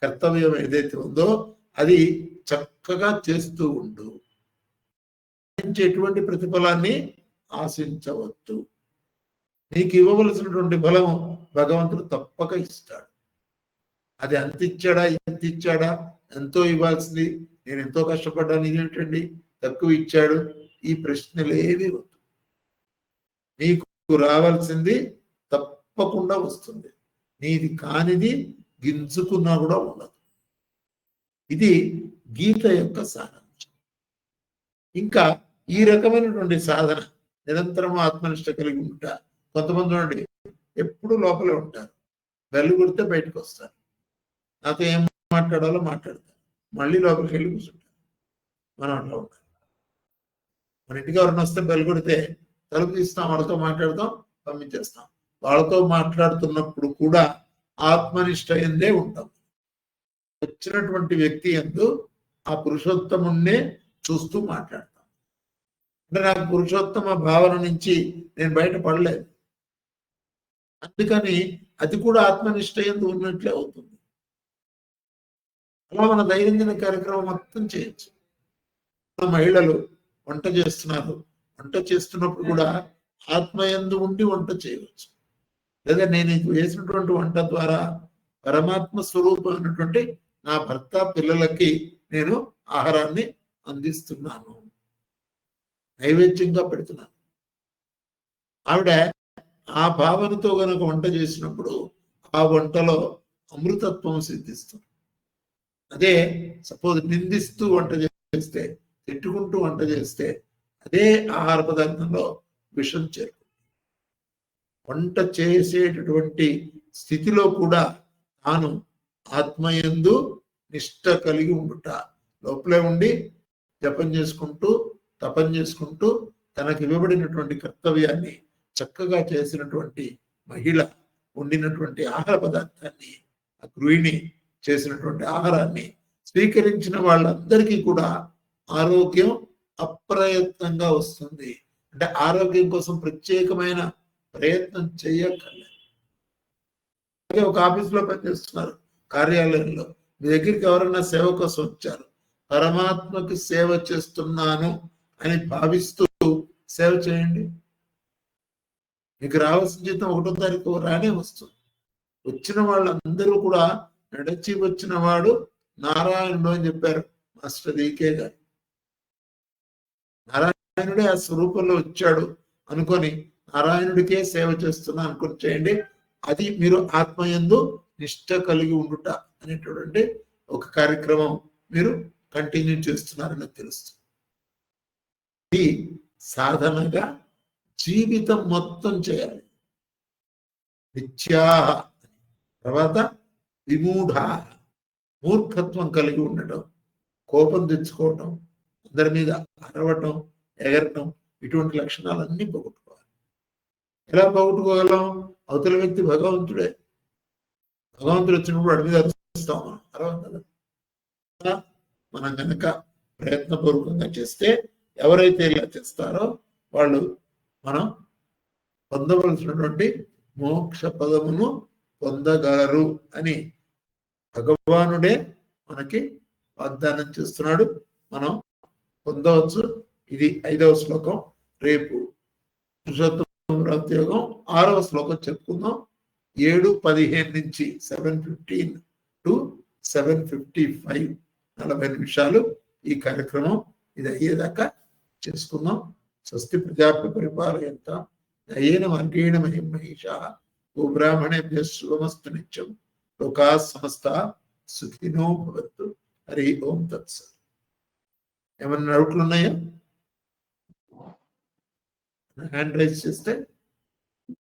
A: కర్తవ్యం ఏదైతే ఉందో అది చక్కగా చేస్తూ ఉండు. ఎటువంటి ప్రతిఫలాన్ని ఆశించవద్దు. నీకు ఇవ్వవలసినటువంటి బలం భగవంతుడు తప్పక ఇస్తాడు. అది అంత ఇచ్చాడా ఎంత ఇచ్చాడా, ఎంతో ఇవ్వాల్సింది, నేను ఎంతో కష్టపడ్డాను, ఇదేంటండి తక్కువ ఇచ్చాడు, ఈ ప్రశ్నలు ఏవి వద్దు. నీకు రావాల్సింది తప్పకుండా వస్తుంది. నీది కానిది గింజుకున్నా కూడా ఉండదు. ఇది గీత యొక్క సారాంశం. ఇంకా ఈ రకమైనటువంటి సాధన నిరంతరం ఆత్మనిష్ట కలిగి ఉంటా. కొంతమంది ఉండండి ఎప్పుడు లోపలే ఉంటారు, బెల్లు కొడితే బయటకు వస్తారు, నాతో ఏం మాట్లాడాలో మాట్లాడతారు, మళ్ళీ లోపలికి వెళ్ళి కూర్చుంటారు. మనం అట్లా ఉంటాం. మన ఇంటికి ఎవరైనా వస్తే బెల్లు కొడితే తలుపు తీస్తాం, వాళ్ళతో మాట్లాడతాం, పంపించేస్తాం. వాళ్ళతో మాట్లాడుతున్నప్పుడు కూడా ఆత్మనిష్ట ఎందే ఉంటాం. వచ్చినటువంటి వ్యక్తి యందు ఆ పురుషోత్తమున్నే చూస్తూ మాట్లాడతాం. అంటే నాకు పురుషోత్తమ భావన నుంచి నేను బయటపడలేదు, అందుకని అది కూడా ఆత్మనిష్ట యందు ఉన్నట్లే అవుతుంది. అలా మన దైనందిన కార్యక్రమం మొత్తం చేయొచ్చు. మహిళలు వంట చేస్తున్నారు, వంట చేస్తున్నప్పుడు కూడా ఆత్మయందు ఉండి వంట చేయవచ్చు. లేదా నేను వేసినటువంటి వంట ద్వారా పరమాత్మ స్వరూపమైనటువంటి నా భర్త పిల్లలకి నేను ఆహారాన్ని అందిస్తున్నాను, నైవేద్యంగా పెడుతున్నాను. ఆవిడ ఆ భావనతో గనక వంట చేసినప్పుడు ఆ వంటలో అమృతత్వం సిద్ధిస్తుంది. అదే సపోజ్ నిందిస్తూ వంట చేస్తే, తిట్టుకుంటూ వంట చేస్తే అదే ఆహార పదార్థంలో విషం చేరు. వంట చేసేటటువంటి స్థితిలో కూడా తాను ఆత్మయందు నిష్ట కలిగి ఉండుట, లోపలే ఉండి జపం చేసుకుంటూ తపం చేసుకుంటూ తనకు ఇవ్వబడినటువంటి కర్తవ్యాన్ని చక్కగా చేసినటువంటి మహిళ వండినటువంటి ఆహార పదార్థాన్ని, ఆ గృహిణి చేసినటువంటి ఆహారాన్ని స్వీకరించిన వాళ్ళందరికీ కూడా ఆరోగ్యం అప్రయత్నంగా వస్తుంది. అంటే ఆరోగ్యం కోసం ప్రత్యేకమైన ప్రయత్నం చేయక్కర్లేదు. ఒక ఆఫీసులో పనిచేస్తున్నారు, కార్యాలయంలో మీ దగ్గరికి ఎవరైనా సేవ కోసం వచ్చారు, పరమాత్మకి సేవ చేస్తున్నాను అని భావిస్తూ సేవ చేయండి. మీకు రావాల్సిన జీతం 1వ తారీఖు రానే వస్తుంది. వచ్చిన వాళ్ళందరూ కూడా నడిచి వచ్చిన వాడు నారాయణుడు అని చెప్పారు మాస్టర్ దీకే గారు. నారాయణుడే ఆ స్వరూపంలో వచ్చాడు అనుకొని నారాయణుడికే సేవ చేస్తున్నా అనుకుని చేయండి. అది మీరు ఆత్మయందు నిష్ట కలిగి ఉండుట అనేటువంటి ఒక కార్యక్రమం మీరు కంటిన్యూ చేస్తున్నారని తెలుస్తుంది. ఇది సాధనగా జీవితం మొత్తం చేయాలి. నిత్యా, తర్వాత విమూఢ, మూర్ఖత్వం కలిగి ఉండటం, కోపం తెచ్చుకోవటం, అందరి మీద అరవటం, ఎగరటం, ఇటువంటి లక్షణాలన్నీ పోగొట్టుకోవాలి. ఎలా పోగొట్టుకోగలం? అవతల వ్యక్తి భగవంతుడే. భగవంతుడు వచ్చినప్పుడు వాడి మీద అరుస్తాం, అరవం కదా. మనం కనుక ప్రయత్నపూర్వకంగా చేస్తే ఎవరైతే ఇలా చేస్తారో వాళ్ళు మనం పొందవలసినటువంటి మోక్ష పదమును పొందగలరు అని భగవానుడే మనకి వాగ్దానం చేస్తున్నాడు. మనం పొందవచ్చు. ఇది 5వ శ్లోకం. రేపు పురుషోత్తమ యోగం 6వ శ్లోకం చెప్పుకుందాం. 7:15 నుంచి 7:15 to 7:55 40 నిమిషాలు ఈ కార్యక్రమం ఇది అయ్యేదాకా చేసుకుందాం. స్వస్తి ప్రజాపతి పరిపాలయంత అయేన మార్గేణ మహిం మహిషా గోబ్రాహ్మణేభ్యః శుభమస్తు నిత్యం. లోకా సమస్తా సుఖినో భవంతు. హరి ఓం తత్సత్. ఏమన్నా డౌట్లు ఉన్నాయా? హ్యాండ్ రైజ్ చేస్తే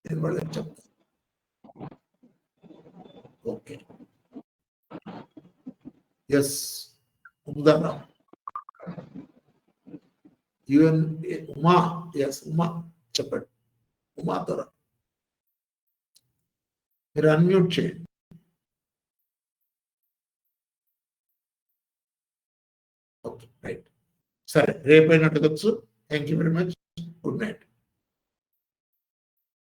A: నేను వాళ్ళని చెప్తాను. ఓకే, ఎస్ ఉందారా? యుఎన్ ఉమా, ఎస్ ఉమా చెప్పండి. ఉమా ద్వారా మీరు అన్మ్యూట్ చేయండి. Okay, right. సరే, రేపైనా అడగచ్చు. Thank you very much. Good night.